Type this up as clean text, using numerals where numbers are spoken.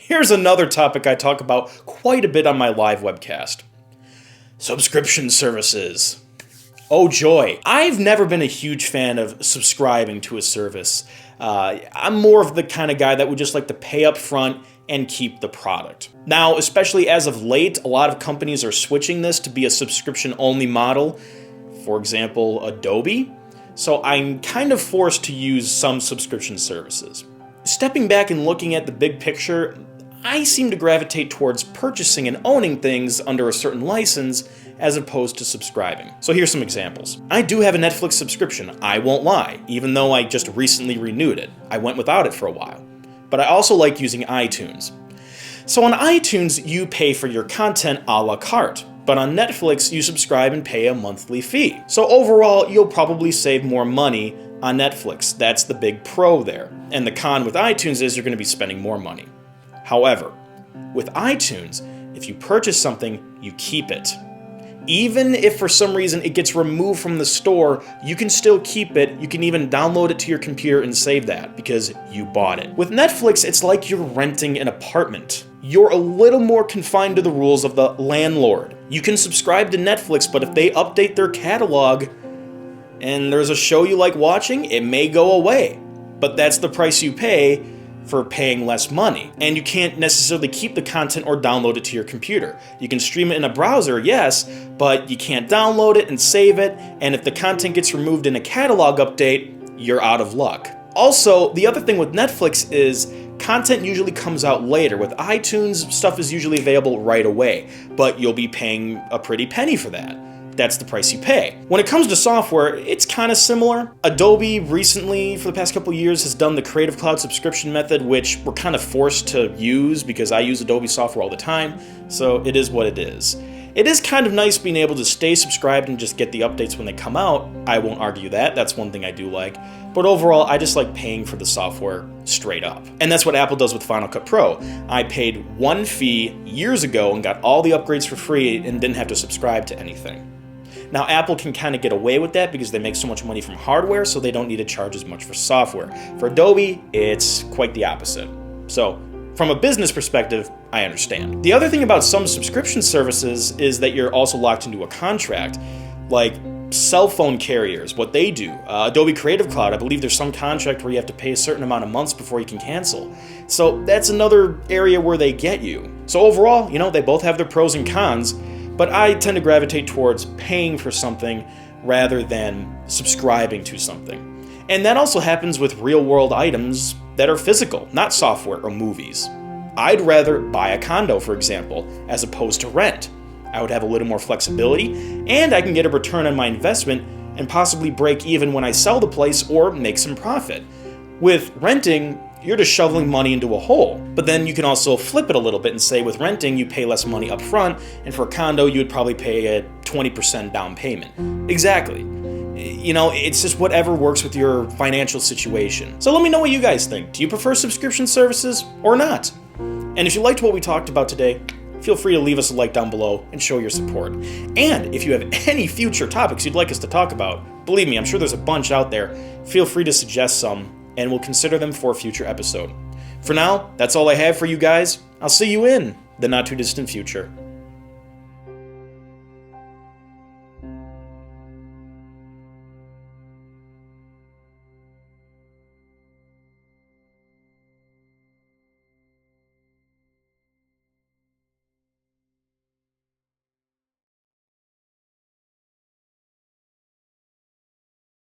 Here's another topic I talk about quite a bit on my live webcast. Subscription services. Oh joy. I've never been a huge fan of subscribing to a service. I'm more of the kind of guy that would just like to pay up front and keep the product. Now, especially as of late, a lot of companies are switching this to be a subscription-only model. For example, Adobe. So I'm kind of forced to use some subscription services. Stepping back and looking at the big picture, I seem to gravitate towards purchasing and owning things under a certain license as opposed to subscribing. So here's some examples. I do have a Netflix subscription, I won't lie, even though I just recently renewed it. I went without it for a while. But I also like using iTunes. So on iTunes, you pay for your content a la carte. But on Netflix, you subscribe and pay a monthly fee. So overall, you'll probably save more money on Netflix. That's the big pro there. And the con with iTunes is you're going to be spending more money. However, with iTunes, if you purchase something, you keep it. Even if for some reason it gets removed from the store, you can still keep it. You can even download it to your computer and save that because you bought it. With Netflix, it's like you're renting an apartment. You're a little more confined to the rules of the landlord. You can subscribe to Netflix, but if they update their catalog and there's a show you like watching, it may go away. But that's the price you pay for paying less money. And you can't necessarily keep the content or download it to your computer. You can stream it in a browser, yes, but you can't download it and save it, and if the content gets removed in a catalog update, you're out of luck. Also, the other thing with Netflix is content usually comes out later. With iTunes, stuff is usually available right away, but you'll be paying a pretty penny for that. That's the price you pay. When it comes to software, it's kind of similar. Adobe recently, for the past couple years, has done the Creative Cloud subscription method, which we're kind of forced to use because I use Adobe software all the time, so it is what it is. It is kind of nice being able to stay subscribed and just get the updates when they come out. I won't argue that, that's one thing I do like. But overall, I just like paying for the software straight up. And that's what Apple does with Final Cut Pro. I paid one fee years ago and got all the upgrades for free and didn't have to subscribe to anything. Now, Apple can kind of get away with that because they make so much money from hardware, so they don't need to charge as much for software. For Adobe, it's quite the opposite. So, from a business perspective, I understand. The other thing about some subscription services is that you're also locked into a contract, like cell phone carriers, what they do. Adobe Creative Cloud, I believe there's some contract where you have to pay a certain amount of months before you can cancel. So that's another area where they get you. So overall, they both have their pros and cons, but I tend to gravitate towards paying for something rather than subscribing to something. And that also happens with real-world items that are physical, not software or movies. I'd rather buy a condo, for example, as opposed to rent. I would have a little more flexibility, and I can get a return on my investment and possibly break even when I sell the place or make some profit. With renting, you're just shoveling money into a hole. But then you can also flip it a little bit and say with renting, you pay less money up front, and for a condo, you would probably pay a 20% down payment. Exactly. It's just whatever works with your financial situation. So let me know what you guys think. Do you prefer subscription services or not? And if you liked what we talked about today, feel free to leave us a like down below and show your support. And if you have any future topics you'd like us to talk about, believe me, I'm sure there's a bunch out there. Feel free to suggest some, and we'll consider them for a future episode. For now, that's all I have for you guys. I'll see you in the not too distant future.